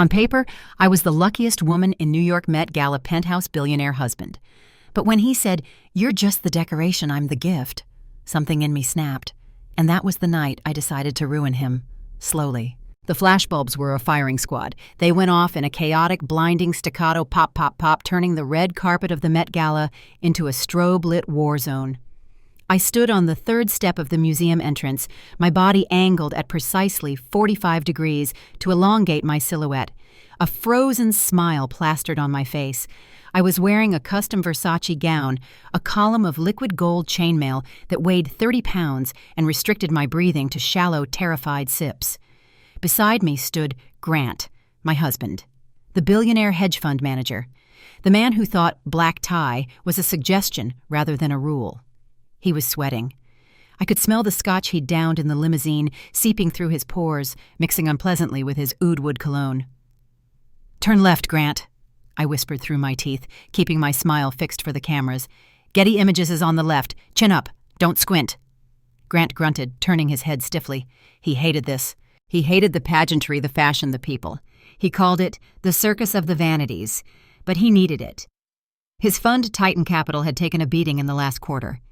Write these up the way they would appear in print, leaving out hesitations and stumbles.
On paper, I was the luckiest woman in New York Met Gala penthouse billionaire husband. But when he said, "You're just the decoration, I'm the gift," something in me snapped. And that was the night I decided to ruin him. Slowly. The flashbulbs were a firing squad. They went off in a chaotic, blinding staccato pop, pop, pop, turning the red carpet of the Met Gala into a strobe-lit war zone. I stood on the third step of the museum entrance, my body angled at precisely 45 degrees to elongate my silhouette. A frozen smile plastered on my face. I was wearing a custom Versace gown, a column of liquid gold chainmail that weighed 30 pounds and restricted my breathing to shallow, terrified sips. Beside me stood Grant, my husband, the billionaire hedge fund manager, the man who thought black tie was a suggestion rather than a rule. He was sweating. I could smell the scotch he'd downed in the limousine seeping through his pores, mixing unpleasantly with his oud wood cologne. "Turn left, Grant," I whispered through my teeth, keeping my smile fixed for the cameras. "Getty Images is on the left. Chin up. Don't squint." Grant grunted, turning his head stiffly. He hated this. He hated the pageantry, the fashion, the people. He called it the circus of the vanities, but he needed it. His fund, Titan Capital, had taken a beating in the last quarter.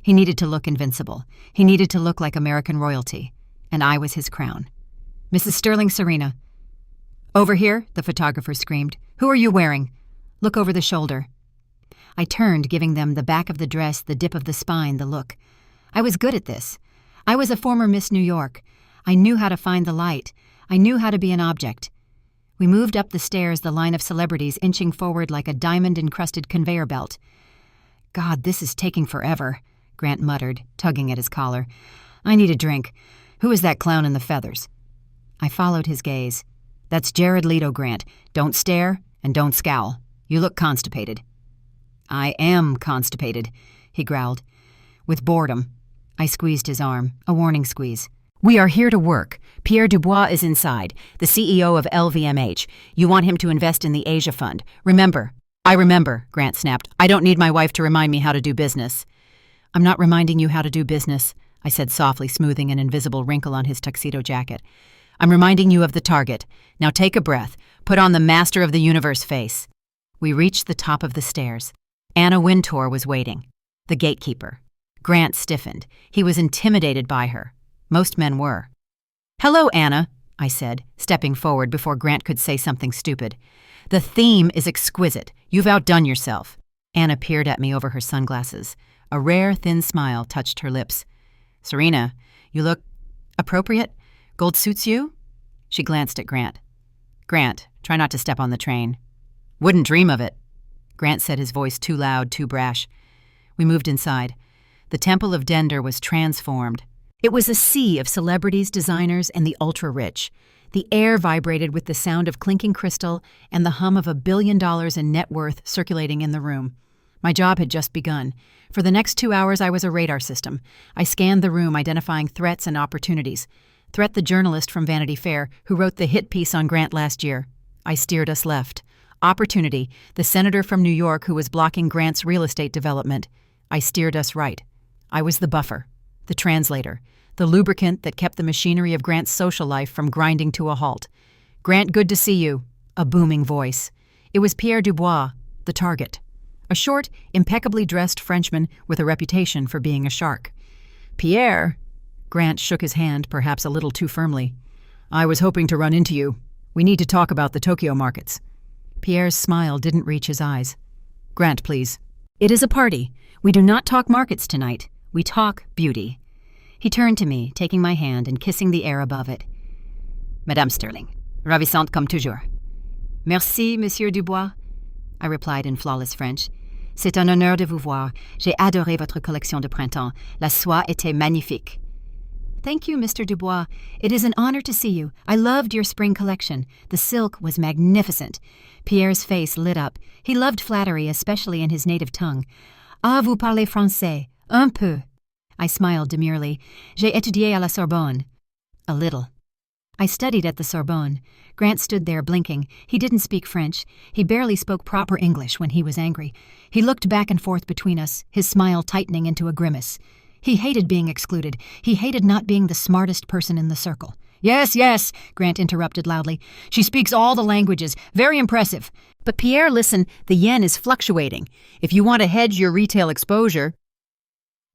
He needed to look invincible. He needed to look like American royalty. And I was his crown. "Mrs. Sterling Serena." "Over here," the photographer screamed. "Who are you wearing? Look over the shoulder." I turned, giving them the back of the dress, the dip of the spine, the look. I was good at this. I was a former Miss New York. I knew how to find the light. I knew how to be an object. We moved up the stairs, the line of celebrities inching forward like a diamond-encrusted conveyor belt. "God, this is taking forever," Grant muttered, tugging at his collar. "I need a drink. Who is that clown in the feathers?" I followed his gaze. "That's Jared Leto, Grant. Don't stare and don't scowl. You look constipated." "I am constipated," he growled. With boredom. I squeezed his arm, a warning squeeze. "We are here to work. Pierre Dubois is inside, the CEO of LVMH. You want him to invest in the Asia Fund. Remember." "I remember," Grant snapped. "I don't need my wife to remind me how to do business." "I'm not reminding you how to do business," I said softly, smoothing an invisible wrinkle on his tuxedo jacket. "I'm reminding you of the target. Now take a breath. Put on the master of the universe face." We reached the top of the stairs. Anna Wintour was waiting, the gatekeeper. Grant stiffened. He was intimidated by her. Most men were. "Hello, Anna," I said, stepping forward before Grant could say something stupid. "The theme is exquisite. You've outdone yourself." Anna peered at me over her sunglasses. A rare, thin smile touched her lips. "Serena, you look appropriate. Gold suits you?" She glanced at Grant. "Grant, try not to step on the train." "Wouldn't dream of it." Grant said, his voice too loud, too brash. We moved inside. The Temple of Dender was transformed. It was a sea of celebrities, designers, and the ultra-rich. The air vibrated with the sound of clinking crystal and the hum of $1 billion in net worth circulating in the room. My job had just begun. For the next 2 hours, I was a radar system. I scanned the room, identifying threats and opportunities. Threat, the journalist from Vanity Fair, who wrote the hit piece on Grant last year. I steered us left. Opportunity, the senator from New York who was blocking Grant's real estate development. I steered us right. I was the buffer, the translator, the lubricant that kept the machinery of Grant's social life from grinding to a halt. "Grant, good to see you," a booming voice. It was Pierre Dubois, the target. A short, impeccably dressed Frenchman with a reputation for being a shark. "Pierre," Grant shook his hand, perhaps a little too firmly. "I was hoping to run into you. We need to talk about the Tokyo markets." Pierre's smile didn't reach his eyes. "Grant, please." "It is a party. We do not talk markets tonight. We talk beauty." He turned to me, taking my hand and kissing the air above it. "Madame Sterling, ravissante comme toujours." "Merci, Monsieur Dubois," I replied in flawless French. "C'est un honneur de vous voir. J'ai adoré votre collection de printemps. La soie était magnifique." "Thank you, Mr. Dubois. It is an honor to see you. I loved your spring collection. The silk was magnificent." Pierre's face lit up. He loved flattery, especially in his native tongue. "Ah, vous parlez français. Un peu." I smiled demurely. "J'ai étudié à la Sorbonne." "A little." I studied at the Sorbonne. Grant stood there blinking. He didn't speak French. He barely spoke proper English when he was angry. He looked back and forth between us, his smile tightening into a grimace. He hated being excluded. He hated not being the smartest person in the circle. Yes, yes, Grant interrupted loudly. She speaks all the languages. Very impressive. But Pierre, listen, the yen is fluctuating. If you want to hedge your retail exposure...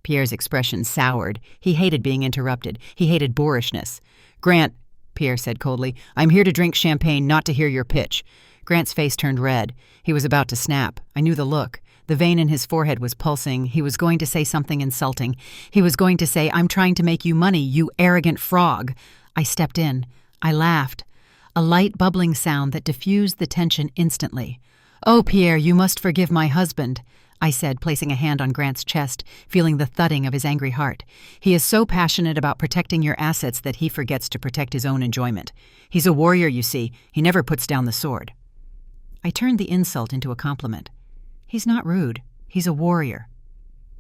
Pierre's expression soured. He hated being interrupted. He hated boorishness. Grant, Pierre said coldly, I'm here to drink champagne, not to hear your pitch. Grant's face turned red. He was about to snap. I knew the look. The vein in his forehead was pulsing. He was going to say something insulting. He was going to say, I'm trying to make you money, you arrogant frog. I stepped in. I laughed. A light bubbling sound that diffused the tension instantly. Oh, Pierre, you must forgive my husband, I said, placing a hand on Grant's chest, feeling the thudding of his angry heart. He is so passionate about protecting your assets that he forgets to protect his own enjoyment. He's a warrior, you see. He never puts down the sword. I turned the insult into a compliment. He's not rude. He's a warrior.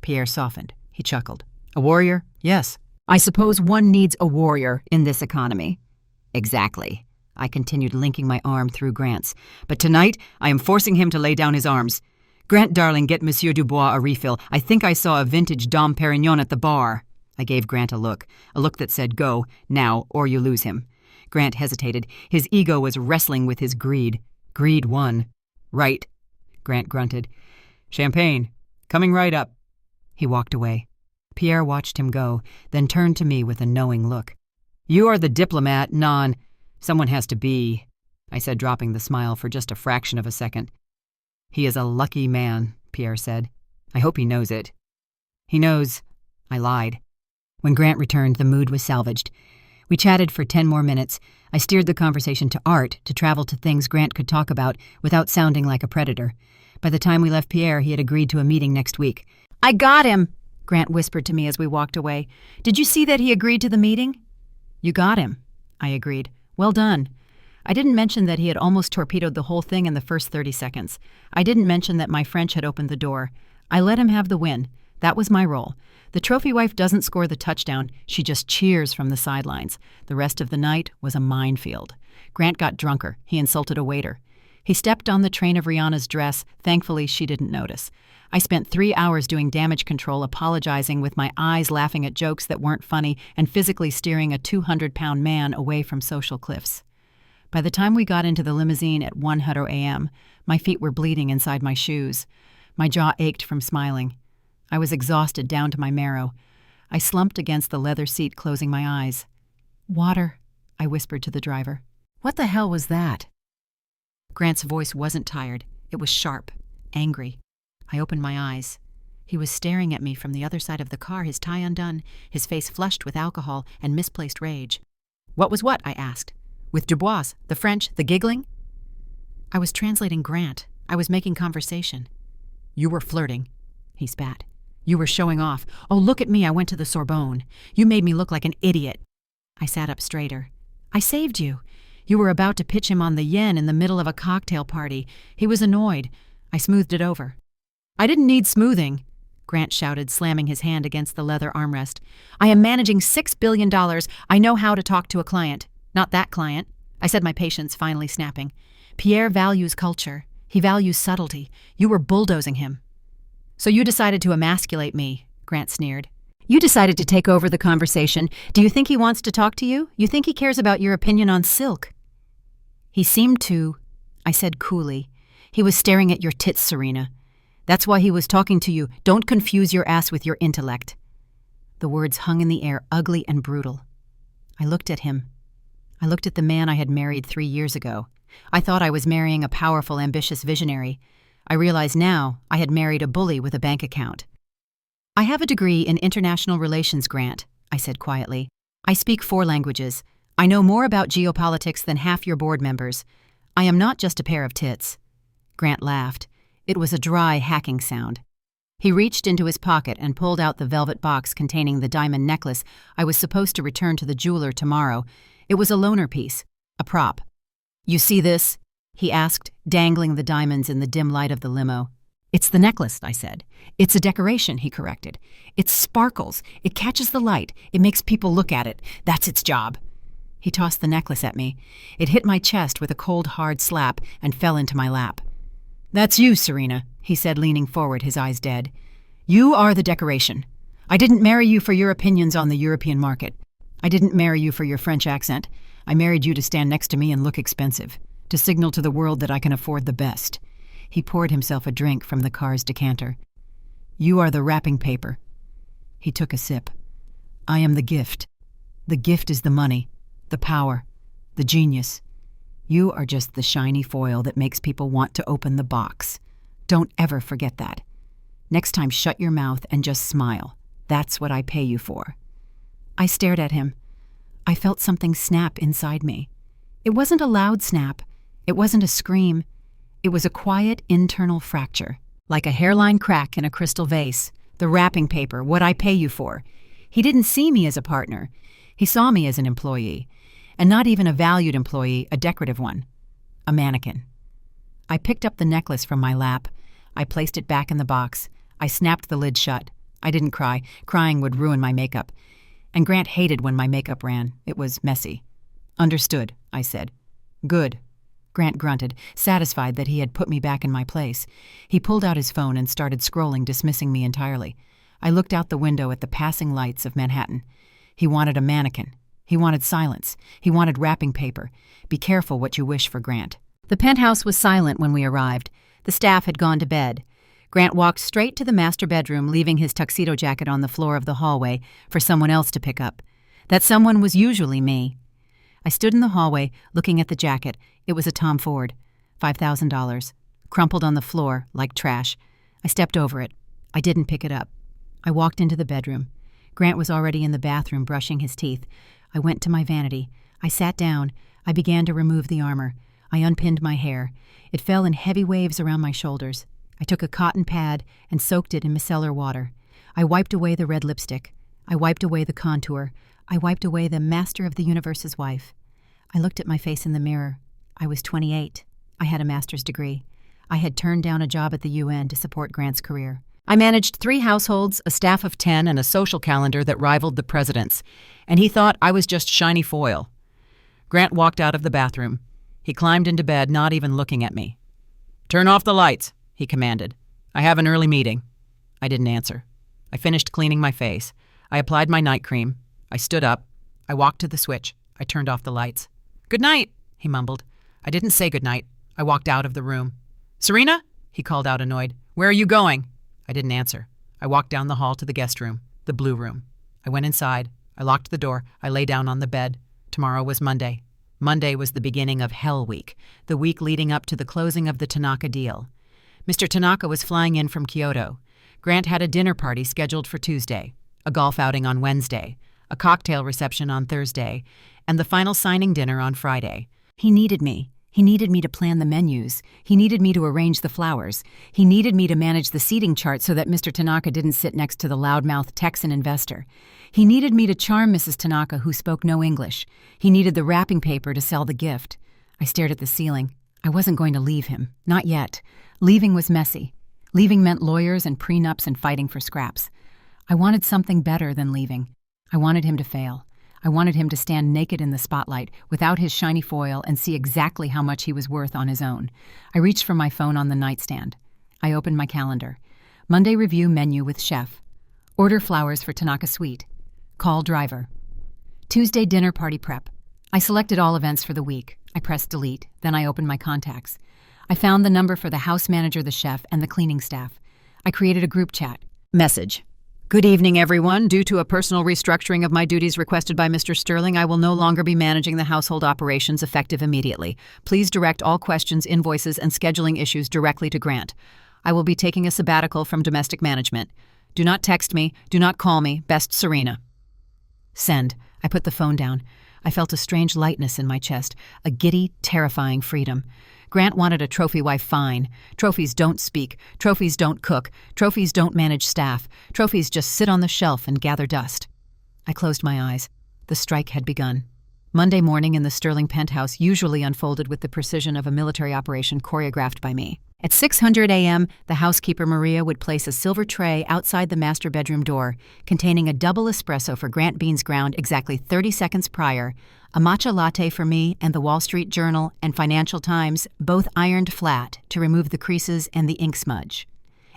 Pierre softened. He chuckled. A warrior? Yes. I suppose one needs a warrior in this economy. Exactly. I continued, linking my arm through Grant's. But tonight, I am forcing him to lay down his arms. Grant, darling, get Monsieur Dubois a refill. I think I saw a vintage Dom Perignon at the bar. I gave Grant a look that said, go, now, or you lose him. Grant hesitated. His ego was wrestling with his greed. Greed won. Right, Grant grunted. Champagne. Coming right up. He walked away. Pierre watched him go, then turned to me with a knowing look. You are the diplomat, non. Someone has to be, I said, dropping the smile for just a fraction of a second. He is a lucky man, Pierre said. I hope he knows it. He knows. I lied. When Grant returned, the mood was salvaged. We chatted for 10 more minutes. I steered the conversation to art, to travel to things Grant could talk about without sounding like a predator. By the time we left Pierre, he had agreed to a meeting next week. I got him, Grant whispered to me as we walked away. Did you see that he agreed to the meeting? You got him, I agreed. Well done. I didn't mention that he had almost torpedoed the whole thing in the first 30 seconds. I didn't mention that my French had opened the door. I let him have the win. That was my role. The trophy wife doesn't score the touchdown. She just cheers from the sidelines. The rest of the night was a minefield. Grant got drunker. He insulted a waiter. He stepped on the train of Rihanna's dress. Thankfully, she didn't notice. I spent 3 hours doing damage control, apologizing with my eyes laughing at jokes that weren't funny and physically steering a 200-pound man away from social cliffs. By the time we got into the limousine at 1:00 a.m., my feet were bleeding inside my shoes. My jaw ached from smiling. I was exhausted down to my marrow. I slumped against the leather seat, closing my eyes. Water, I whispered to the driver. What the hell was that? Grant's voice wasn't tired. It was sharp, angry. I opened my eyes. He was staring at me from the other side of the car, his tie undone, his face flushed with alcohol and misplaced rage. What was what? I asked. With Dubois, the French, the giggling? I was translating Grant. I was making conversation. You were flirting, he spat. You were showing off. Oh, look at me, I went to the Sorbonne. You made me look like an idiot. I sat up straighter. I saved you. You were about to pitch him on the yen in the middle of a cocktail party. He was annoyed. I smoothed it over. I didn't need smoothing, Grant shouted, slamming his hand against the leather armrest. I am managing $6 billion. I know how to talk to a client. Not that client, I said, my patience finally snapping. Pierre values culture. He values subtlety. You were bulldozing him. So you decided to emasculate me, Grant sneered. You decided to take over the conversation. Do you think he wants to talk to you? You think he cares about your opinion on silk? He seemed to, I said coolly. He was staring at your tits, Serena. That's why he was talking to you. Don't confuse your ass with your intellect. The words hung in the air, ugly and brutal. I looked at him. I looked at the man I had married 3 years ago. I thought I was marrying a powerful, ambitious visionary. I realized now I had married a bully with a bank account. I have a degree in international relations, Grant, I said quietly. I speak 4 languages. I know more about geopolitics than half your board members. I am not just a pair of tits. Grant laughed. It was a dry, hacking sound. He reached into his pocket and pulled out the velvet box containing the diamond necklace I was supposed to return to the jeweler tomorrow. It was a loaner piece, a prop. You see this? He asked, dangling the diamonds in the dim light of the limo. It's the necklace, I said. It's a decoration, he corrected. It sparkles. It catches the light. It makes people look at it. That's its job. He tossed the necklace at me. It hit my chest with a cold, hard slap and fell into my lap. That's you, Serena, he said, leaning forward, his eyes dead. You are the decoration. I didn't marry you for your opinions on the European market. I didn't marry you for your French accent. I married you to stand next to me and look expensive, to signal to the world that I can afford the best." He poured himself a drink from the car's decanter. "You are the wrapping paper." He took a sip. "I am the gift. The gift is the money, the power, the genius. You are just the shiny foil that makes people want to open the box. Don't ever forget that. Next time, shut your mouth and just smile. That's what I pay you for." I stared at him. I felt something snap inside me. It wasn't a loud snap. It wasn't a scream. It was a quiet internal fracture, like a hairline crack in a crystal vase. The wrapping paper, what I pay you for. He didn't see me as a partner. He saw me as an employee, and not even a valued employee, a decorative one. A mannequin. I picked up the necklace from my lap. I placed it back in the box. I snapped the lid shut. I didn't cry. Crying would ruin my makeup. And Grant hated when my makeup ran. It was messy. "Understood," I said. "Good." Grant grunted, satisfied that he had put me back in my place. He pulled out his phone and started scrolling, dismissing me entirely. I looked out the window at the passing lights of Manhattan. He wanted a mannequin. He wanted silence. He wanted wrapping paper. Be careful what you wish for Grant. The penthouse was silent when we arrived. The staff had gone to bed. Grant walked straight to the master bedroom, leaving his tuxedo jacket on the floor of the hallway for someone else to pick up. That someone was usually me. I stood in the hallway, looking at the jacket. It was a Tom Ford, $5,000, crumpled on the floor like trash. I stepped over it. I didn't pick it up. I walked into the bedroom. Grant was already in the bathroom brushing his teeth. I went to my vanity. I sat down. I began to remove the armor. I unpinned my hair. It fell in heavy waves around my shoulders. I took a cotton pad and soaked it in micellar water. I wiped away the red lipstick. I wiped away the contour. I wiped away the master of the universe's wife. I looked at my face in the mirror. I was 28. I had a master's degree. I had turned down a job at the UN to support Grant's career. I managed 3 households, a staff of 10, and a social calendar that rivaled the president's. And he thought I was just shiny foil. Grant walked out of the bathroom. He climbed into bed, not even looking at me. "Turn off the lights," he commanded. "I have an early meeting." I didn't answer. I finished cleaning my face. I applied my night cream. I stood up. I walked to the switch. I turned off the lights. "Good night," he mumbled. I didn't say good night. I walked out of the room. "Serena?" he called out, annoyed. "Where are you going?" I didn't answer. I walked down the hall to the guest room, the blue room. I went inside. I locked the door. I lay down on the bed. Tomorrow was Monday. Monday was the beginning of Hell Week, the week leading up to the closing of the Tanaka deal. Mr. Tanaka was flying in from Kyoto. Grant had a dinner party scheduled for Tuesday, a golf outing on Wednesday, a cocktail reception on Thursday, and the final signing dinner on Friday. He needed me. He needed me to plan the menus. He needed me to arrange the flowers. He needed me to manage the seating chart so that Mr. Tanaka didn't sit next to the loudmouth Texan investor. He needed me to charm Mrs. Tanaka, who spoke no English. He needed the wrapping paper to sell the gift. I stared at the ceiling. I wasn't going to leave him. Not yet. Leaving was messy. Leaving meant lawyers and prenups and fighting for scraps. I wanted something better than leaving. I wanted him to fail. I wanted him to stand naked in the spotlight without his shiny foil and see exactly how much he was worth on his own. I reached for my phone on the nightstand. I opened my calendar. Monday review menu with chef. Order flowers for Tanaka Suite. Call driver. Tuesday dinner party prep. I selected all events for the week. I pressed delete. Then I opened my contacts. I found the number for the house manager, the chef, and the cleaning staff. I created a group chat. Message. Good evening, everyone. Due to a personal restructuring of my duties requested by Mr. Sterling, I will no longer be managing the household operations effective immediately. Please direct all questions, invoices, and scheduling issues directly to Grant. I will be taking a sabbatical from domestic management. Do not text me. Do not call me. Best, Serena. Send. I put the phone down. I felt a strange lightness in my chest, a giddy, terrifying freedom. Grant wanted a trophy wife fine. Trophies don't speak. Trophies don't cook. Trophies don't manage staff. Trophies just sit on the shelf and gather dust. I closed my eyes. The strike had begun. Monday morning in the Sterling penthouse usually unfolded with the precision of a military operation choreographed by me. At 6:00 a.m., the housekeeper Maria would place a silver tray outside the master bedroom door, containing a double espresso for Grant Bean's ground exactly 30 seconds prior, a matcha latte for me, and the Wall Street Journal and Financial Times, both ironed flat to remove the creases and the ink smudge.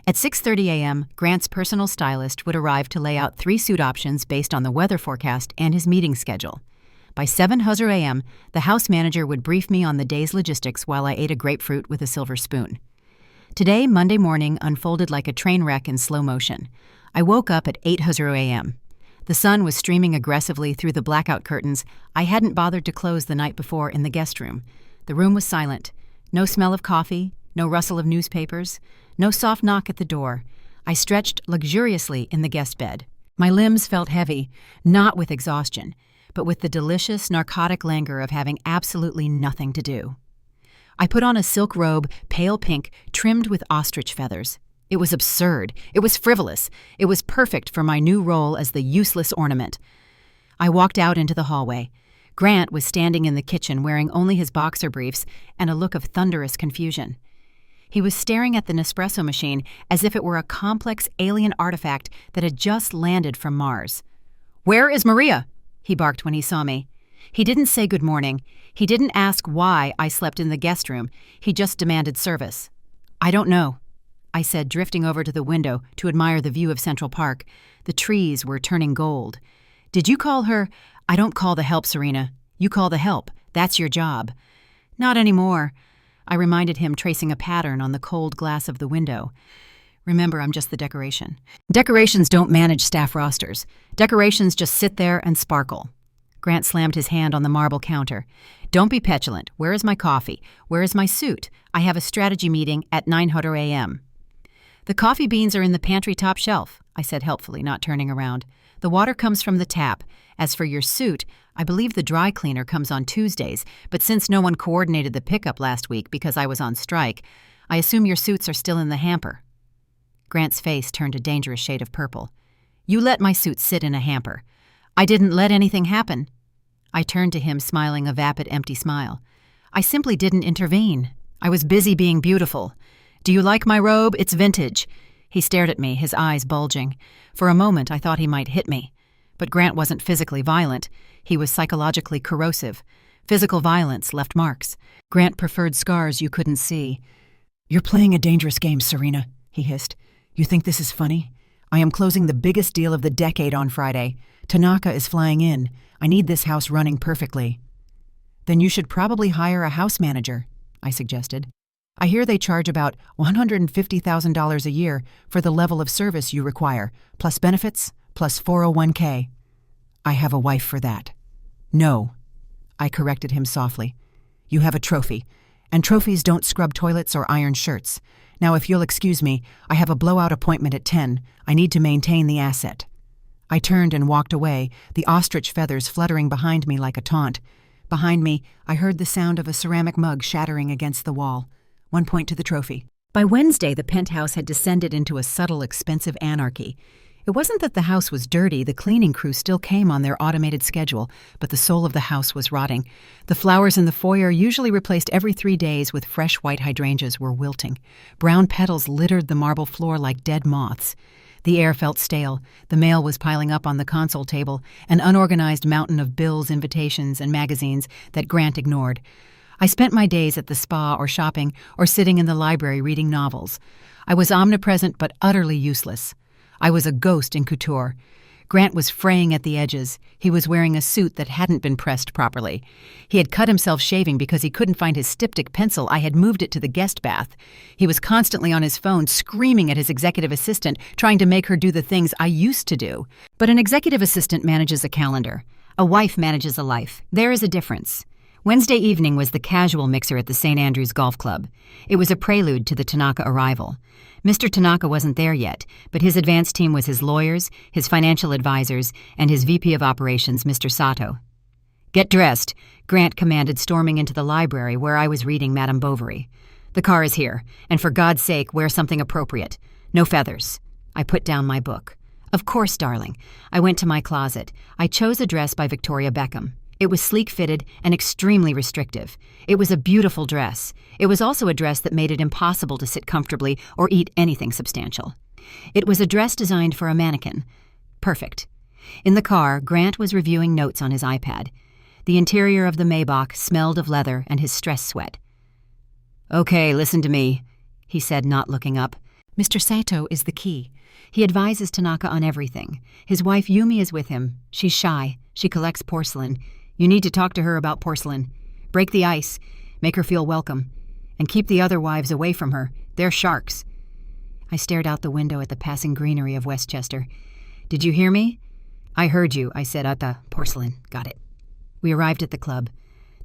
At 6:30 a.m., Grant's personal stylist would arrive to lay out 3 suit options based on the weather forecast and his meeting schedule. By 7:00 a.m., the house manager would brief me on the day's logistics while I ate a grapefruit with a silver spoon. Today, Monday morning, unfolded like a train wreck in slow motion. I woke up at 8:00 a.m. The sun was streaming aggressively through the blackout curtains I hadn't bothered to close the night before in the guest room. The room was silent. No smell of coffee, no rustle of newspapers, no soft knock at the door. I stretched luxuriously in the guest bed. My limbs felt heavy, not with exhaustion, but with the delicious narcotic languor of having absolutely nothing to do. I put on a silk robe, pale pink, trimmed with ostrich feathers. It was absurd. It was frivolous. It was perfect for my new role as the useless ornament. I walked out into the hallway. Grant was standing in the kitchen wearing only his boxer briefs and a look of thunderous confusion. He was staring at the Nespresso machine as if it were a complex alien artifact that had just landed from Mars. "Where is Maria?" he barked when he saw me. He didn't say good morning. He didn't ask why I slept in the guest room. He just demanded service. "I don't know," I said, drifting over to the window to admire the view of Central Park. The trees were turning gold. "Did you call her?" "I don't call the help, Serena. You call the help. That's your job." "Not anymore," I reminded him, tracing a pattern on the cold glass of the window. "Remember, I'm just the decoration. Decorations don't manage staff rosters. Decorations just sit there and sparkle." Grant slammed his hand on the marble counter. "Don't be petulant. Where is my coffee? Where is my suit? I have a strategy meeting at 9:00 a.m. "The coffee beans are in the pantry top shelf," I said helpfully, not turning around. "The water comes from the tap. As for your suit, I believe the dry cleaner comes on Tuesdays, but since no one coordinated the pickup last week because I was on strike, I assume your suits are still in the hamper." Grant's face turned a dangerous shade of purple. "You let my suit sit in a hamper." "I didn't let anything happen." I turned to him, smiling a vapid, empty smile. "I simply didn't intervene. I was busy being beautiful. Do you like my robe? It's vintage." He stared at me, his eyes bulging. For a moment, I thought he might hit me. But Grant wasn't physically violent. He was psychologically corrosive. Physical violence left marks. Grant preferred scars you couldn't see. "You're playing a dangerous game, Serena," he hissed. "You think this is funny? I am closing the biggest deal of the decade on Friday. Tanaka is flying in. I need this house running perfectly." "Then you should probably hire a house manager," I suggested. "I hear they charge about $150,000 a year for the level of service you require, plus benefits, plus 401k. "I have a wife for that." "No," I corrected him softly. "You have a trophy, and trophies don't scrub toilets or iron shirts. Now, if you'll excuse me, I have a blowout appointment at 10. I need to maintain the asset." I turned and walked away, the ostrich feathers fluttering behind me like a taunt. Behind me, I heard the sound of a ceramic mug shattering against the wall. 1 point to the trophy. By Wednesday, the penthouse had descended into a subtle, expensive anarchy. It wasn't that the house was dirty. The cleaning crew still came on their automated schedule, but the soul of the house was rotting. The flowers in the foyer, usually replaced every 3 days with fresh white hydrangeas, were wilting. Brown petals littered the marble floor like dead moths. The air felt stale. The mail was piling up on the console table, an unorganized mountain of bills, invitations, and magazines that Grant ignored. I spent my days at the spa or shopping or sitting in the library reading novels. I was omnipresent but utterly useless. I was a ghost in couture. Grant was fraying at the edges. He was wearing a suit that hadn't been pressed properly. He had cut himself shaving because he couldn't find his styptic pencil. I had moved it to the guest bath. He was constantly on his phone, screaming at his executive assistant, trying to make her do the things I used to do. But an executive assistant manages a calendar. A wife manages a life. There is a difference. Wednesday evening was the casual mixer at the St. Andrews Golf Club. It was a prelude to the Tanaka arrival. Mr. Tanaka wasn't there yet, but his advance team was his lawyers, his financial advisors, and his VP of Operations, Mr. Sato. "Get dressed," Grant commanded, storming into the library where I was reading Madame Bovary. "The car is here, and for God's sake, wear something appropriate. No feathers." I put down my book. "Of course, darling." I went to my closet. I chose a dress by Victoria Beckham. It was sleek-fitted and extremely restrictive. It was a beautiful dress. It was also a dress that made it impossible to sit comfortably or eat anything substantial. It was a dress designed for a mannequin. Perfect. In the car, Grant was reviewing notes on his iPad. The interior of the Maybach smelled of leather and his stress sweat. "Okay, listen to me," he said, not looking up. "Mr. Sato is the key. He advises Tanaka on everything. His wife Yumi is with him. She's shy. She collects porcelain. You need to talk to her about porcelain. Break the ice, make her feel welcome, and keep the other wives away from her. They're sharks." I stared out the window at the passing greenery of Westchester. "Did you hear me?" "I heard you," I said, "at the porcelain. Got it." We arrived at the club.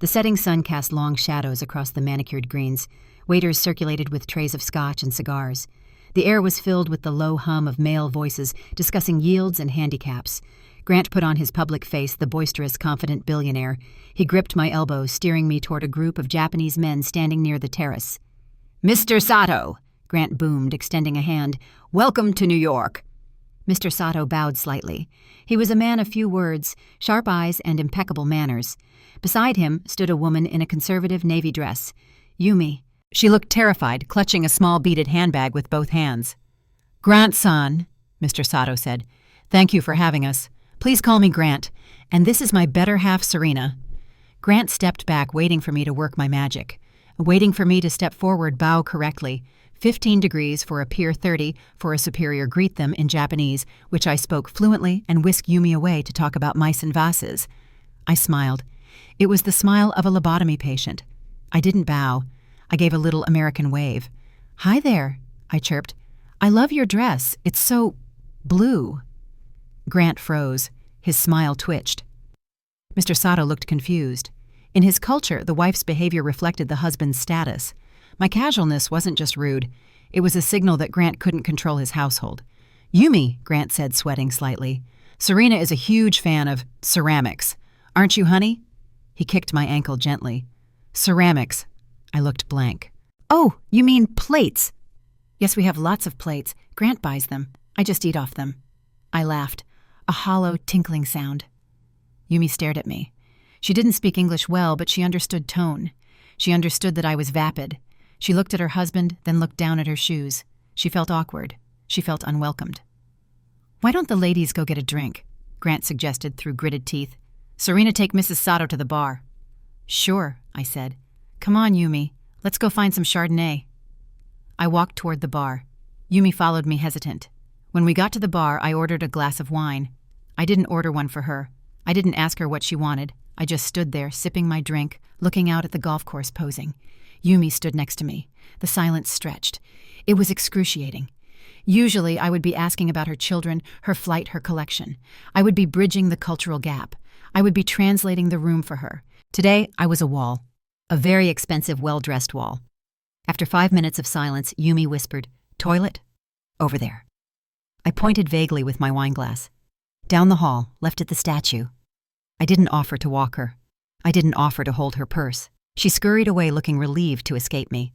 The setting sun cast long shadows across the manicured greens. Waiters circulated with trays of scotch and cigars. The air was filled with the low hum of male voices discussing yields and handicaps. Grant put on his public face the boisterous, confident billionaire. He gripped my elbow, steering me toward a group of Japanese men standing near the terrace. "Mr. Sato," Grant boomed, extending a hand. "Welcome to New York." Mr. Sato bowed slightly. He was a man of few words, sharp eyes, and impeccable manners. Beside him stood a woman in a conservative navy dress. Yumi. She looked terrified, clutching a small beaded handbag with both hands. "Grant-san," Mr. Sato said, "thank you for having us. Please call me Grant, and this is my better half, Serena." Grant stepped back, waiting for me to work my magic, waiting for me to step forward, bow correctly. 15 degrees for a peer, 30 for a superior, greet them in Japanese, which I spoke fluently, and whisk Yumi away to talk about mice and vases. I smiled. It was the smile of a lobotomy patient. I didn't bow. I gave a little American wave. "Hi there," I chirped. "I love your dress. It's so blue." Grant froze. His smile twitched. Mr. Sato looked confused. In his culture, the wife's behavior reflected the husband's status. My casualness wasn't just rude. It was a signal that Grant couldn't control his household. "Yumi," Grant said, sweating slightly. "Serena is a huge fan of ceramics. Aren't you, honey?" He kicked my ankle gently. "Ceramics." I looked blank. "Oh, you mean plates?" "Yes, we have lots of plates. Grant buys them. I just eat off them." I laughed. A hollow, tinkling sound. Yumi stared at me. She didn't speak English well, but she understood tone. She understood that I was vapid. She looked at her husband, then looked down at her shoes. She felt awkward. She felt unwelcomed. "Why don't the ladies go get a drink?" Grant suggested through gritted teeth. "Serena, take Mrs. Sato to the bar." "Sure," I said. "Come on, Yumi. Let's go find some Chardonnay." I walked toward the bar. Yumi followed me hesitant. When we got to the bar, I ordered a glass of wine. I didn't order one for her. I didn't ask her what she wanted. I just stood there, sipping my drink, looking out at the golf course, posing. Yumi stood next to me. The silence stretched. It was excruciating. Usually, I would be asking about her children, her flight, her collection. I would be bridging the cultural gap. I would be translating the room for her. Today, I was a wall. A very expensive, well-dressed wall. After 5 minutes of silence, Yumi whispered, "Toilet? Over there." I pointed vaguely with my wineglass. Down the hall, left at the statue. I didn't offer to walk her. I didn't offer to hold her purse. She scurried away, looking relieved to escape me.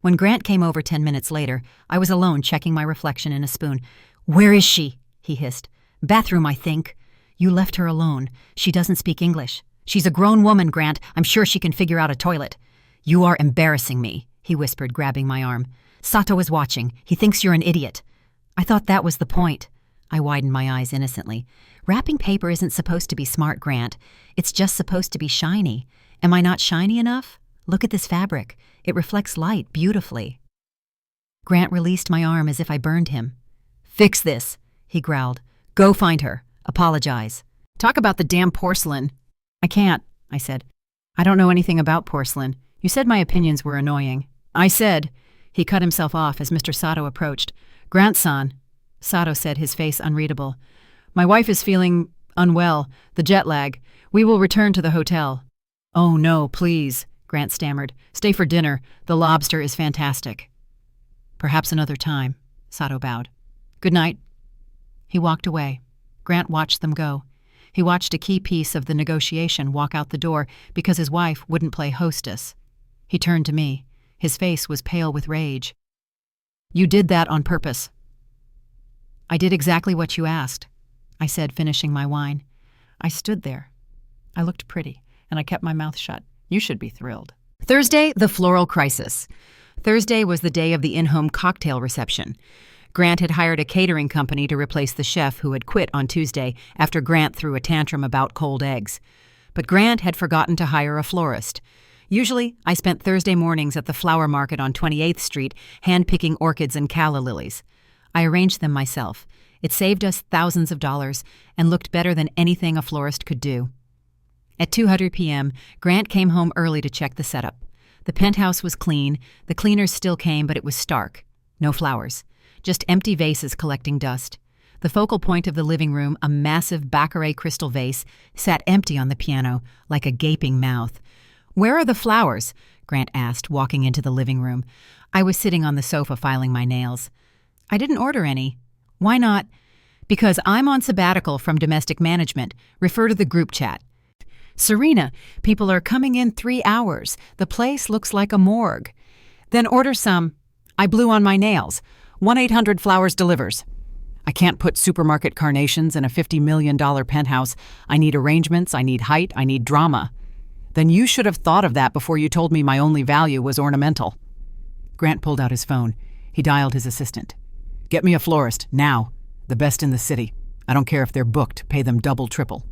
When Grant came over 10 minutes later, I was alone checking my reflection in a spoon. "Where is she?" he hissed. "Bathroom, I think." "You left her alone. She doesn't speak English." "She's a grown woman, Grant. I'm sure she can figure out a toilet." "You are embarrassing me," he whispered, grabbing my arm. "Sato is watching. He thinks you're an idiot." "I thought that was the point." I widened my eyes innocently. "Wrapping paper isn't supposed to be smart, Grant. It's just supposed to be shiny. Am I not shiny enough? Look at this fabric. It reflects light beautifully." Grant released my arm as if I burned him. "Fix this," he growled. "Go find her. Apologize. Talk about the damn porcelain." "I can't," I said. "I don't know anything about porcelain. You said my opinions were annoying." "I said—" He cut himself off as Mr. Sato approached. "Grant-san," Sato said, his face unreadable. "My wife is feeling unwell, the jet lag. We will return to the hotel." "Oh no, please," Grant stammered. "Stay for dinner. The lobster is fantastic." "Perhaps another time," Sato bowed. "Good night." He walked away. Grant watched them go. He watched a key piece of the negotiation walk out the door because his wife wouldn't play hostess. He turned to me. His face was pale with rage. "You did that on purpose." "I did exactly what you asked," I said, finishing my wine. I stood there. I looked pretty, and I kept my mouth shut. You should be thrilled. Thursday, the floral crisis. Thursday was the day of the in-home cocktail reception. Grant had hired a catering company to replace the chef who had quit on Tuesday after Grant threw a tantrum about cold eggs. But Grant had forgotten to hire a florist. Usually, I spent Thursday mornings at the flower market on 28th Street, hand-picking orchids and calla lilies. I arranged them myself. It saved us thousands of dollars and looked better than anything a florist could do. At 2:00 p.m., Grant came home early to check the setup. The penthouse was clean. The cleaners still came, but it was stark. No flowers. Just empty vases collecting dust. The focal point of the living room, a massive Baccarat crystal vase, sat empty on the piano, like a gaping mouth. "Where are the flowers?" Grant asked, walking into the living room. I was sitting on the sofa filing my nails. "I didn't order any." "Why not?" "Because I'm on sabbatical from domestic management. Refer to the group chat." "Serena, people are coming in 3 hours. The place looks like a morgue." "Then order some." "I blew on my nails. 1-800-Flowers delivers." "I can't put supermarket carnations in a $50 million penthouse. I need arrangements, I need height, I need drama." "Then you should have thought of that before you told me my only value was ornamental." Grant pulled out his phone. He dialed his assistant. "Get me a florist, now. The best in the city. I don't care if they're booked, pay them double, triple."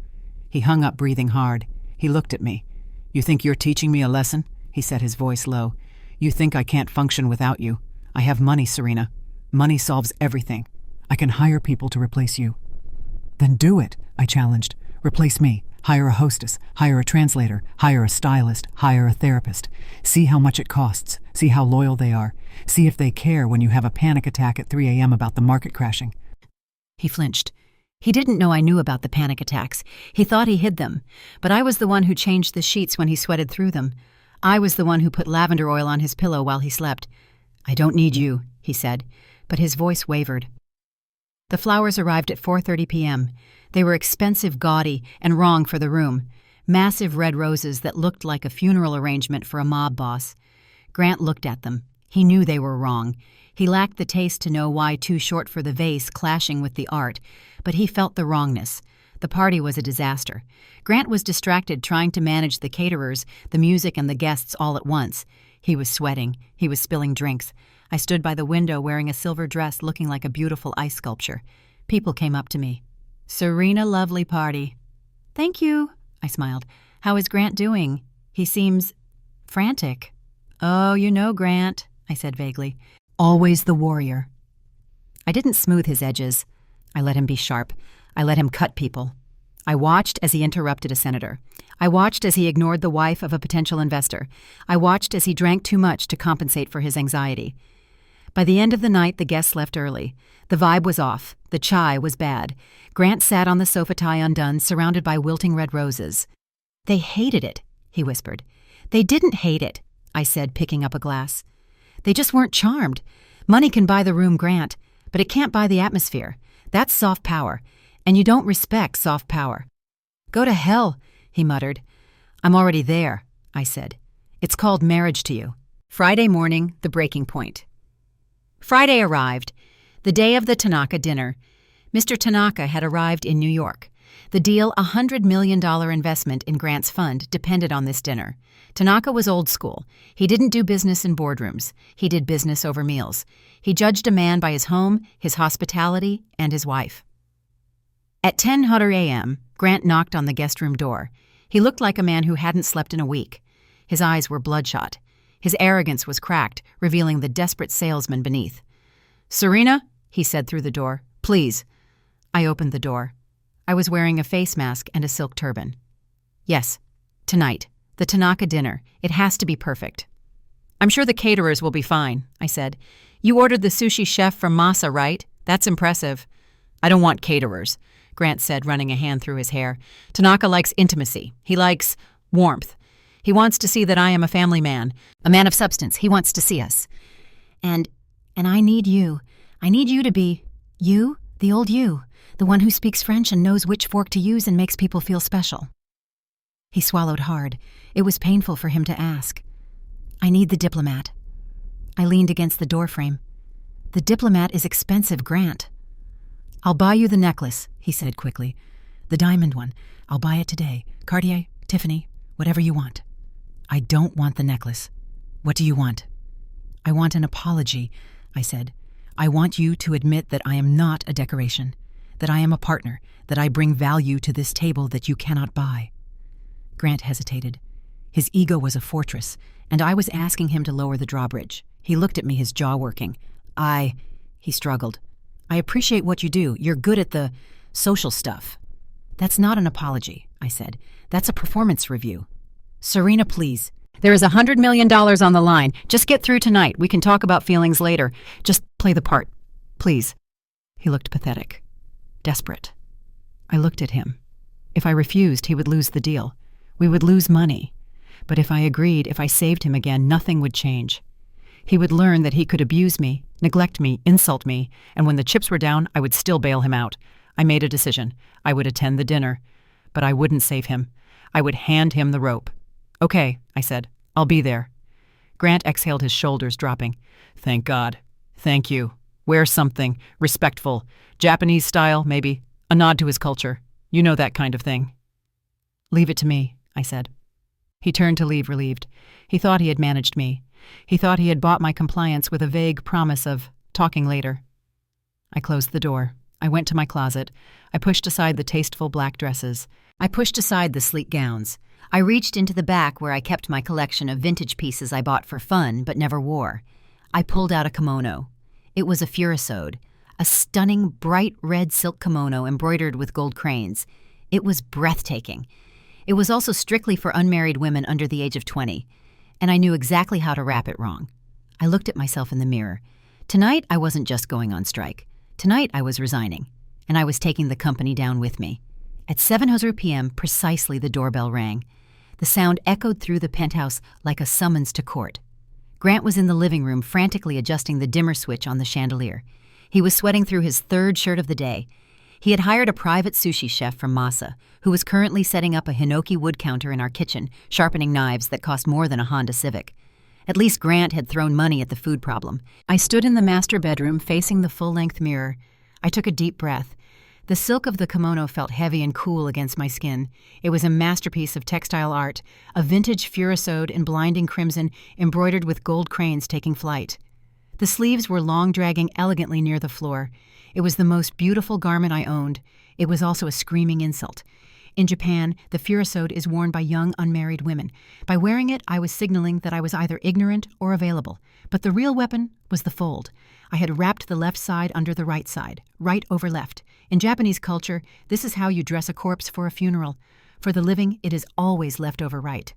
He hung up, breathing hard. He looked at me. "You think you're teaching me a lesson?" He said, his voice low. "You think I can't function without you. I have money, Serena. Money solves everything. I can hire people to replace you." "Then do it," I challenged. "Replace me. Hire a hostess. Hire a translator. Hire a stylist. Hire a therapist. See how much it costs. See how loyal they are. See if they care when you have a panic attack at 3 a.m. about the market crashing." He flinched. He didn't know I knew about the panic attacks. He thought he hid them. But I was the one who changed the sheets when he sweated through them. I was the one who put lavender oil on his pillow while he slept. "I don't need you," he said, but his voice wavered. The flowers arrived at 4:30 p.m. They were expensive, gaudy, and wrong for the room. Massive red roses that looked like a funeral arrangement for a mob boss. Grant looked at them. He knew they were wrong. He lacked the taste to know why too short for the vase clashing with the art, but he felt the wrongness. The party was a disaster. Grant was distracted trying to manage the caterers, the music, and the guests all at once. He was sweating. He was spilling drinks. I stood by the window wearing a silver dress looking like a beautiful ice sculpture. People came up to me. "Serena, lovely party." "Thank you," I smiled. "How is Grant doing? He seems frantic." "Oh, you know Grant," I said vaguely. "Always the warrior." I didn't smooth his edges. I let him be sharp. I let him cut people. I watched as he interrupted a senator. I watched as he ignored the wife of a potential investor. I watched as he drank too much to compensate for his anxiety. By the end of the night, the guests left early. The vibe was off. The chai was bad. Grant sat on the sofa, tie undone, surrounded by wilting red roses. "They hated it," he whispered. "They didn't hate it," I said, picking up a glass. "They just weren't charmed. Money can buy the room, Grant, but it can't buy the atmosphere. That's soft power, and you don't respect soft power." "Go to hell," he muttered. "I'm already there," I said. "It's called marriage to you." Friday morning, the breaking point. Friday arrived, the day of the Tanaka dinner. Mr. Tanaka had arrived in New York. The deal, a $100 million investment in Grant's fund, depended on this dinner. Tanaka was old school. He didn't do business in boardrooms. He did business over meals. He judged a man by his home, his hospitality, and his wife. At 10:00 a.m., Grant knocked on the guest room door. He looked like a man who hadn't slept in a week. His eyes were bloodshot. His arrogance was cracked, revealing the desperate salesman beneath. "Serena," he said through the door, "please." I opened the door. I was wearing a face mask and a silk turban. "Yes, tonight, the Tanaka dinner. It has to be perfect." "I'm sure the caterers will be fine," I said. "You ordered the sushi chef from Masa, right? That's impressive." "I don't want caterers," Grant said, running a hand through his hair. "Tanaka likes intimacy. He likes warmth. He wants to see that I am a family man, a man of substance. He wants to see us. And I need you. I need you to be you, the old you, the one who speaks French and knows which fork to use and makes people feel special." He swallowed hard. It was painful for him to ask. "I need the diplomat." I leaned against the doorframe. "The diplomat is expensive, Grant." "I'll buy you the necklace," he said quickly. "The diamond one. I'll buy it today. Cartier, Tiffany, whatever you want." "I don't want the necklace. What do you want?" "I want an apology," I said. "I want you to admit that I am not a decoration, that I am a partner, that I bring value to this table that you cannot buy." Grant hesitated. His ego was a fortress, and I was asking him to lower the drawbridge. He looked at me, his jaw working. He struggled. "I appreciate what you do. You're good at the social stuff." "That's not an apology," I said. That's a performance review. Serena, please. There is $100 million on the line. Just get through tonight. We can talk about feelings later. Just play the part. Please. He looked pathetic. Desperate. I looked at him. If I refused, he would lose the deal. We would lose money. But if I agreed, if I saved him again, nothing would change. He would learn that he could abuse me, neglect me, insult me, and when the chips were down, I would still bail him out. I made a decision. I would attend the dinner. But I wouldn't save him. I would hand him the rope. Okay, I said. I'll be there. Grant exhaled, his shoulders dropping. Thank God. Thank you. Wear something. Respectful. Japanese style, maybe. A nod to his culture. You know that kind of thing. Leave it to me, I said. He turned to leave, relieved. He thought he had managed me. He thought he had bought my compliance with a vague promise of talking later. I closed the door. I went to my closet. I pushed aside the tasteful black dresses. I pushed aside the sleek gowns. I reached into the back where I kept my collection of vintage pieces I bought for fun but never wore. I pulled out a kimono. It was a furosode, a stunning bright red silk kimono embroidered with gold cranes. It was breathtaking. It was also strictly for unmarried women under the age of 20, and I knew exactly how to wrap it wrong. I looked at myself in the mirror. Tonight, I wasn't just going on strike. Tonight, I was resigning, and I was taking the company down with me. At 7:00 p.m., precisely, the doorbell rang. The sound echoed through the penthouse like a summons to court. Grant was in the living room frantically adjusting the dimmer switch on the chandelier. He was sweating through his third shirt of the day. He had hired a private sushi chef from Masa, who was currently setting up a hinoki wood counter in our kitchen, sharpening knives that cost more than a Honda Civic. At least Grant had thrown money at the food problem. I stood in the master bedroom facing the full-length mirror. I took a deep breath. The silk of the kimono felt heavy and cool against my skin. It was a masterpiece of textile art, a vintage furosode in blinding crimson embroidered with gold cranes taking flight. The sleeves were long, dragging elegantly near the floor. It was the most beautiful garment I owned. It was also a screaming insult. In Japan, the furosode is worn by young, unmarried women. By wearing it, I was signaling that I was either ignorant or available. But the real weapon was the fold. I had wrapped the left side under the right side, right over left. In Japanese culture, this is how you dress a corpse for a funeral. For the living, it is always left over right.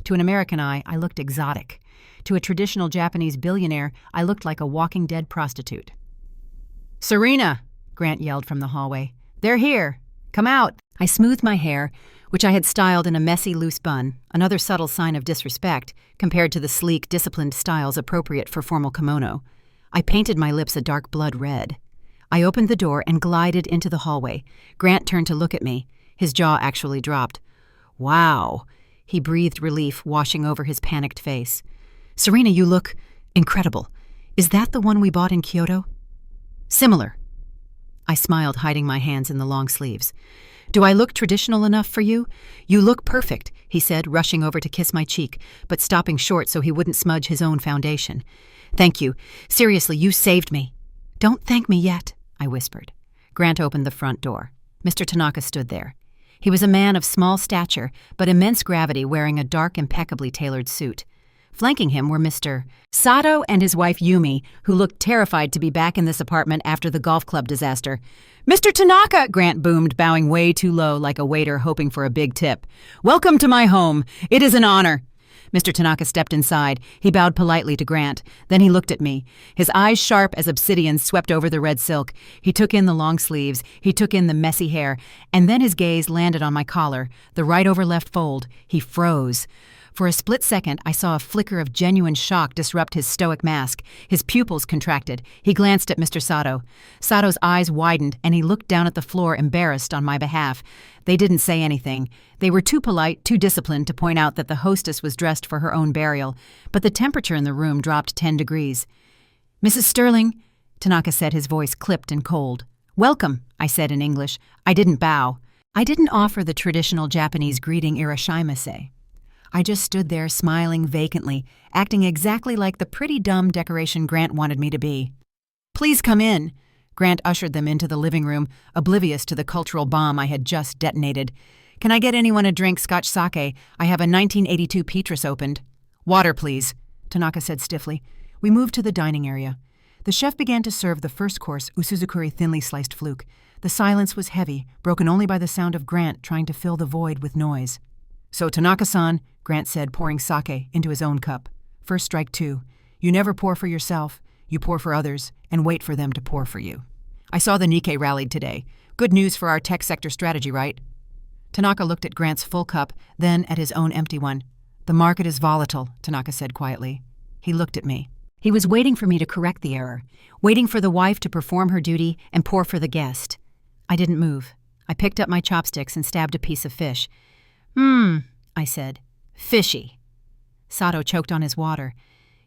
To an American eye, I looked exotic. To a traditional Japanese billionaire, I looked like a walking dead prostitute. "Serena!" Grant yelled from the hallway. "They're here! Come out!" I smoothed my hair, which I had styled in a messy, loose bun, another subtle sign of disrespect compared to the sleek, disciplined styles appropriate for formal kimono. I painted my lips a dark blood red. I opened the door and glided into the hallway. Grant turned to look at me. His jaw actually dropped. "Wow." He breathed relief, washing over his panicked face. "Serena, you look incredible. Is that the one we bought in Kyoto?" "Similar." I smiled, hiding my hands in the long sleeves. "Do I look traditional enough for you?" "You look perfect," he said, rushing over to kiss my cheek, but stopping short so he wouldn't smudge his own foundation. "Thank you. Seriously, you saved me." "Don't thank me yet," I whispered. Grant opened the front door. Mr. Tanaka stood there. He was a man of small stature, but immense gravity, wearing a dark, impeccably tailored suit. Flanking him were Mr. Sato and his wife Yumi, who looked terrified to be back in this apartment after the golf club disaster. "Mr. Tanaka!" Grant boomed, bowing way too low like a waiter hoping for a big tip. "Welcome to my home. It is an honor." Mr. Tanaka stepped inside. He bowed politely to Grant. Then he looked at me. His eyes, sharp as obsidian, swept over the red silk. He took in the long sleeves. He took in the messy hair. And then his gaze landed on my collar, the right over left fold. He froze. For a split second, I saw a flicker of genuine shock disrupt his stoic mask. His pupils contracted. He glanced at Mr. Sato. Sato's eyes widened, and he looked down at the floor, embarrassed on my behalf. They didn't say anything. They were too polite, too disciplined to point out that the hostess was dressed for her own burial. But the temperature in the room dropped 10 degrees. "Mrs. Sterling," Tanaka said, his voice clipped and cold. "Welcome," I said in English. I didn't bow. I didn't offer the traditional Japanese greeting irashimasu. I just stood there smiling vacantly, acting exactly like the pretty dumb decoration Grant wanted me to be. "Please come in." Grant ushered them into the living room, oblivious to the cultural bomb I had just detonated. "Can I get anyone a drink scotch sake? I have a 1982 Petrus opened." "Water, please," Tanaka said stiffly. We moved to the dining area. The chef began to serve the first course, usuzukuri thinly sliced fluke. The silence was heavy, broken only by the sound of Grant trying to fill the void with noise. "So, Tanaka-san," Grant said, pouring sake into his own cup. "First strike two. You never pour for yourself, you pour for others, and wait for them to pour for you. I saw the Nikkei rallied today. Good news for our tech sector strategy, right?" Tanaka looked at Grant's full cup, then at his own empty one. "The market is volatile," Tanaka said quietly. He looked at me. He was waiting for me to correct the error, waiting for the wife to perform her duty and pour for the guest. I didn't move. I picked up my chopsticks and stabbed a piece of fish. I said. "Fishy." Sato choked on his water.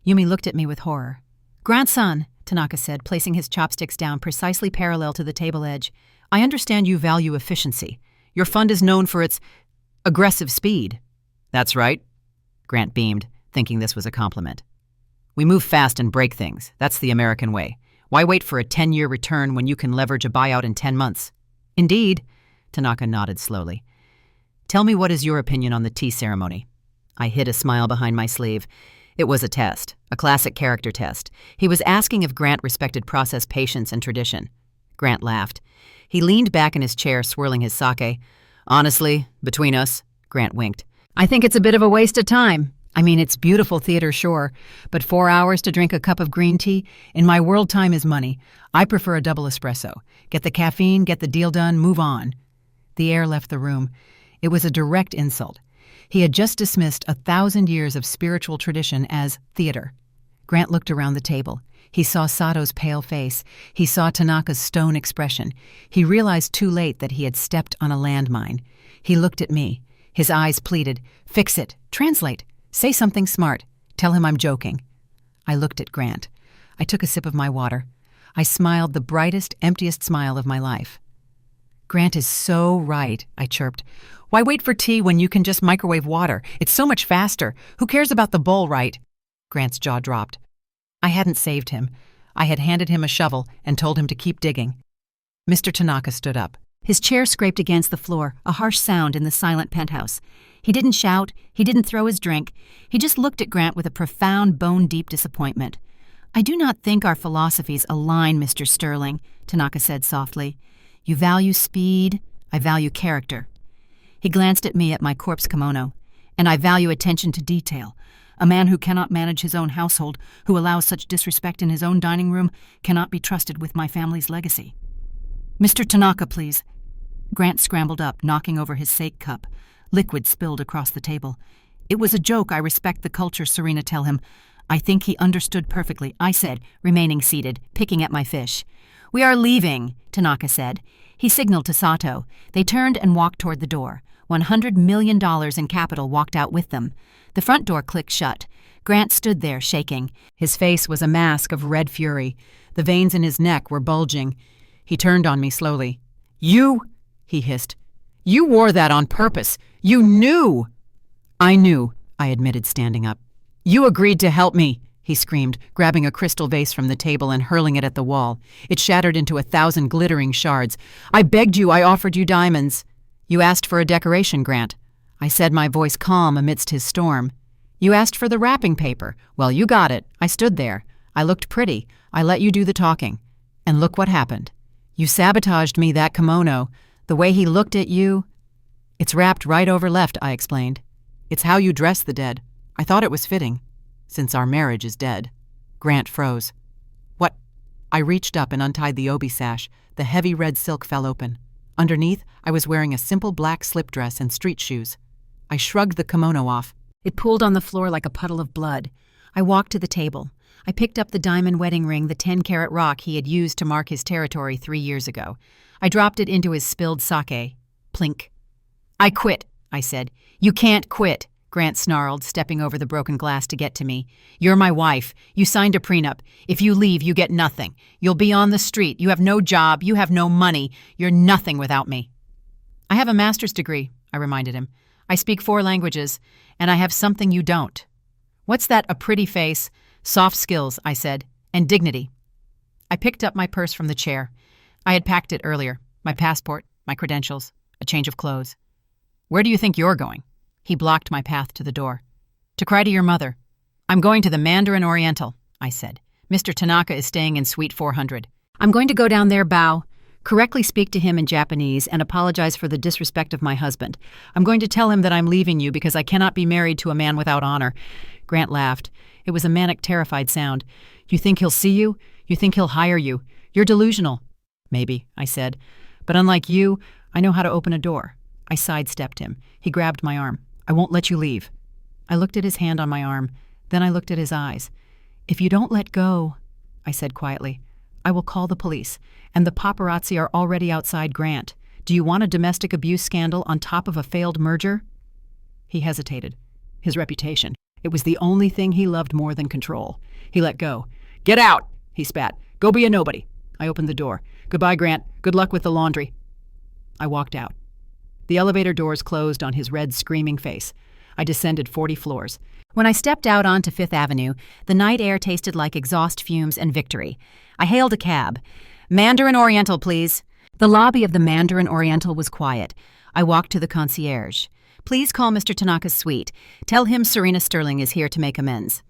Yumi looked at me with horror. "Grandson," Tanaka said, placing his chopsticks down precisely parallel to the table edge, "I understand you value efficiency. Your fund is known for its aggressive speed." "That's right," Grant beamed, thinking this was a compliment. "We move fast and break things. That's the American way. Why wait for a 10-year return when you can leverage a buyout in 10 months? "Indeed," Tanaka nodded slowly. "Tell me, what is your opinion on the tea ceremony?" I hid a smile behind my sleeve. It was a test, a classic character test. He was asking if Grant respected process, patience, and tradition. Grant laughed. He leaned back in his chair, swirling his sake. "Honestly, between us," Grant winked, "I think it's a bit of a waste of time. I mean, it's beautiful theater, sure, but 4 hours to drink a cup of green tea? In my world, time is money. I prefer a double espresso. Get the caffeine, get the deal done, move on." The air left the room. It was a direct insult. He had just dismissed 1,000 years of spiritual tradition as theater. Grant looked around the table. He saw Sato's pale face. He saw Tanaka's stone expression. He realized too late that he had stepped on a landmine. He looked at me. His eyes pleaded, "Fix it. Translate. Say something smart. Tell him I'm joking." I looked at Grant. I took a sip of my water. I smiled the brightest, emptiest smile of my life. "Grant is so right," I chirped. "Why wait for tea when you can just microwave water? It's so much faster. Who cares about the bowl, right?" Grant's jaw dropped. I hadn't saved him. I had handed him a shovel and told him to keep digging. Mr. Tanaka stood up. His chair scraped against the floor, a harsh sound in the silent penthouse. He didn't shout. He didn't throw his drink. He just looked at Grant with a profound, bone-deep disappointment. "I do not think our philosophies align, Mr. Sterling," Tanaka said softly. "You value speed. I value character." He glanced at me, at my corpse kimono. "And I value attention to detail. A man who cannot manage his own household, who allows such disrespect in his own dining room, cannot be trusted with my family's legacy." "Mr. Tanaka, please." Grant scrambled up, knocking over his sake cup. Liquid spilled across the table. "It was a joke. I respect the culture, Serena, tell him." "I think he understood perfectly," I said, remaining seated, picking at my fish. "We are leaving," Tanaka said. He signaled to Sato. They turned and walked toward the door. $100 million in capital walked out with them. The front door clicked shut. Grant stood there, shaking. His face was a mask of red fury. The veins in his neck were bulging. He turned on me slowly. "You," he hissed. "You wore that on purpose. You knew." "I knew," I admitted, standing up. "You agreed to help me," he screamed, grabbing a crystal vase from the table and hurling it at the wall. It shattered into 1,000 glittering shards. "I begged you. I offered you diamonds." "You asked for a decoration, Grant," I said, my voice calm amidst his storm. "You asked for the wrapping paper. Well, you got it. I stood there. I looked pretty. I let you do the talking. And look what happened. You sabotaged me, that kimono. The way he looked at you." "It's wrapped right over left," I explained. "It's how you dress the dead. I thought it was fitting, since our marriage is dead." Grant froze. "What?" I reached up and untied the obi sash. The heavy red silk fell open. Underneath, I was wearing a simple black slip dress and street shoes. I shrugged the kimono off. It pooled on the floor like a puddle of blood. I walked to the table. I picked up the diamond wedding ring, the 10-carat rock he had used to mark his territory 3 years ago. I dropped it into his spilled sake. Plink. "I quit," I said. "You can't quit," Grant snarled, stepping over the broken glass to get to me. "You're my wife. You signed a prenup. If you leave, you get nothing. You'll be on the street. You have no job. You have no money. You're nothing without me." "I have a master's degree," I reminded him. "I speak 4 languages, and I have something you don't." "What's that? A pretty face?" "Soft skills," I said, "and dignity." I picked up my purse from the chair. I had packed it earlier. My passport, my credentials, a change of clothes. "Where do you think you're going?" He blocked my path to the door. "To cry to your mother." "I'm going to the Mandarin Oriental," I said. "Mr. Tanaka is staying in Suite 400. I'm going to go down there, bow, Correctly speak to him in Japanese and apologize for the disrespect of my husband. I'm going to tell him that I'm leaving you because I cannot be married to a man without honor." Grant laughed. It was a manic, terrified sound. "You think he'll see you? You think he'll hire you? You're delusional." "Maybe," I said. "But unlike you, I know how to open a door." I sidestepped him. He grabbed my arm. "I won't let you leave." I looked at his hand on my arm. Then I looked at his eyes. "If you don't let go," I said quietly, "I will call the police, and the paparazzi are already outside Grant. Do you want a domestic abuse scandal on top of a failed merger?" He hesitated. His reputation. It was the only thing he loved more than control. He let go. "Get out!" he spat. "Go be a nobody." I opened the door. "Goodbye, Grant. Good luck with the laundry." I walked out. The elevator doors closed on his red, screaming face. I descended 40 floors. When I stepped out onto Fifth Avenue, the night air tasted like exhaust fumes and victory. I hailed a cab. "Mandarin Oriental, please." The lobby of the Mandarin Oriental was quiet. I walked to the concierge. "Please call Mr. Tanaka's suite. Tell him Serena Sterling is here to make amends."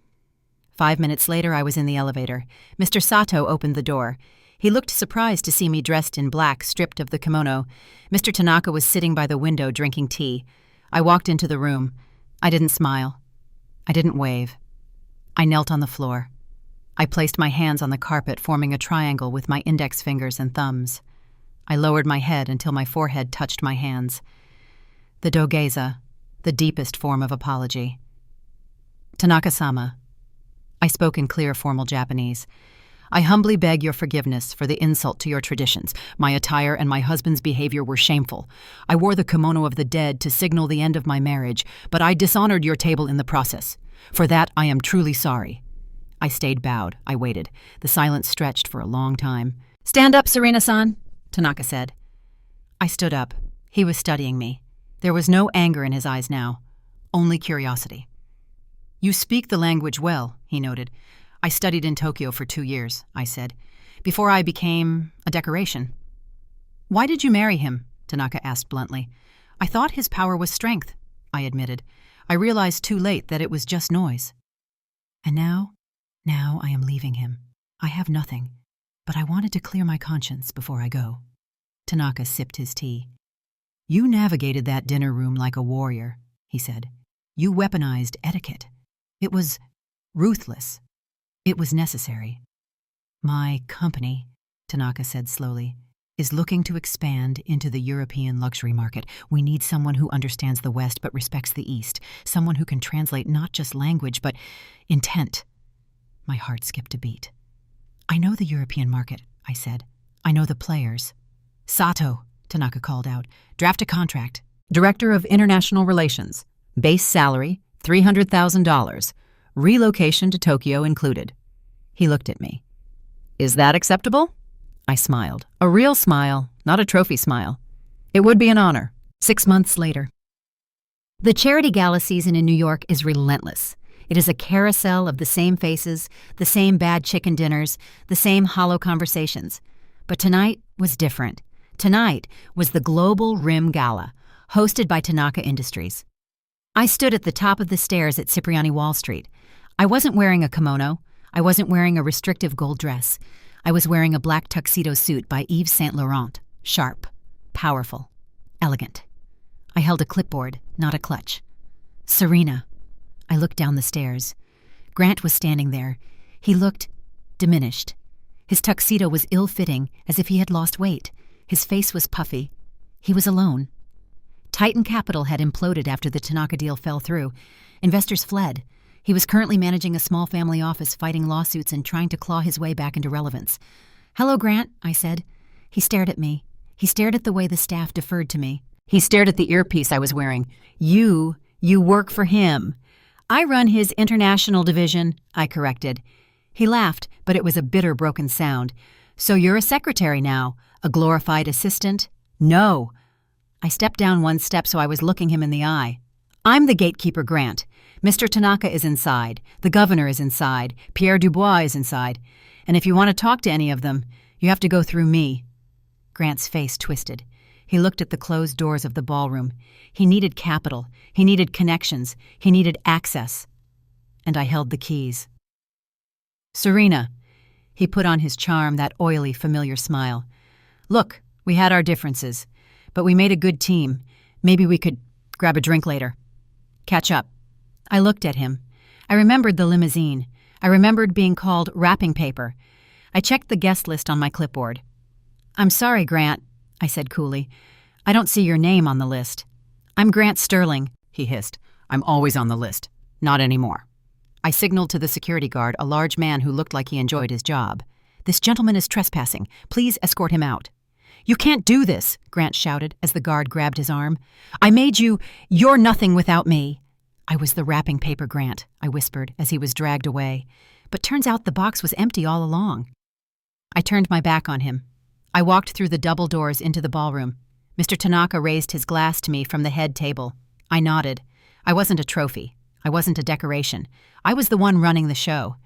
5 minutes later, I was in the elevator. Mr. Sato opened the door. He looked surprised to see me dressed in black, stripped of the kimono. Mr. Tanaka was sitting by the window drinking tea. I walked into the room. I didn't smile. I didn't wave. I knelt on the floor. I placed my hands on the carpet, forming a triangle with my index fingers and thumbs. I lowered my head until my forehead touched my hands. The dogeza, the deepest form of apology. "Tanaka-sama," I spoke in clear, formal Japanese. "I humbly beg your forgiveness for the insult to your traditions. My attire and my husband's behavior were shameful. I wore the kimono of the dead to signal the end of my marriage, but I dishonored your table in the process. For that, I am truly sorry." I stayed bowed. I waited. The silence stretched for a long time. "Stand up, Serena-san," Tanaka said. I stood up. He was studying me. There was no anger in his eyes now, only curiosity. "You speak the language well," he noted. "I studied in Tokyo for 2 years," I said, "before I became a decoration." "Why did you marry him?" Tanaka asked bluntly. "I thought his power was strength," I admitted. I realized too late that it was just noise. "And now I am leaving him. I have nothing, but I wanted to clear my conscience before I go." Tanaka sipped his tea. "You navigated that dinner room like a warrior," he said. "You weaponized etiquette. It was ruthless. It was necessary." "My company," Tanaka said slowly, "is looking to expand into the European luxury market. We need someone who understands the West but respects the East, someone who can translate not just language but intent." My heart skipped a beat. "I know the European market," I said. "I know the players." "Sato," Tanaka called out, "draft a contract. Director of International Relations. Base salary, $300,000. Relocation to Tokyo included." He looked at me. "Is that acceptable?" I smiled. A real smile, not a trophy smile. "It would be an honor." 6 months later. The charity gala season in New York is relentless. It is a carousel of the same faces, the same bad chicken dinners, the same hollow conversations. But tonight was different. Tonight was the Global Rim Gala, hosted by Tanaka Industries. I stood at the top of the stairs at Cipriani Wall Street. I wasn't wearing a kimono. I wasn't wearing a restrictive gold dress. I was wearing a black tuxedo suit by Yves Saint Laurent. Sharp, powerful, elegant. I held a clipboard, not a clutch. "Serena." I looked down the stairs. Grant was standing there. He looked diminished. His tuxedo was ill-fitting, as if he had lost weight. His face was puffy. He was alone. Titan Capital had imploded after the Tanaka deal fell through. Investors fled. He was currently managing a small family office, fighting lawsuits and trying to claw his way back into relevance. "Hello, Grant," I said. He stared at me. He stared at the way the staff deferred to me. He stared at the earpiece I was wearing. You work for him." "I run his international division," I corrected. He laughed, but it was a bitter, broken sound. "So you're a secretary now? A glorified assistant?" "No." I stepped down 1 step so I was looking him in the eye. "I'm the gatekeeper, Grant. Mr. Tanaka is inside. The governor is inside. Pierre Dubois is inside. And if you want to talk to any of them, you have to go through me." Grant's face twisted. He looked at the closed doors of the ballroom. He needed capital. He needed connections. He needed access. And I held the keys. "Serena." He put on his charm, that oily, familiar smile. "Look, We had our differences, but we made a good team. Maybe we could grab a drink later. Catch up. I looked at him. I remembered the limousine. I remembered being called wrapping paper. I checked the guest list on my clipboard. "I'm sorry, Grant," I said coolly. "I don't see your name on the list." "I'm Grant Sterling," he hissed. "I'm always on the list. Not anymore." I signaled to the security guard, a large man who looked like he enjoyed his job. "This gentleman is trespassing. Please escort him out." "You can't do this," Grant shouted as the guard grabbed his arm. "You're nothing without me." "I was the wrapping paper, Grant," I whispered as he was dragged away. "But turns out the box was empty all along." I turned my back on him. I walked through the double doors into the ballroom. Mr. Tanaka raised his glass to me from the head table. I nodded. I wasn't a trophy. I wasn't a decoration. I was the one running the show.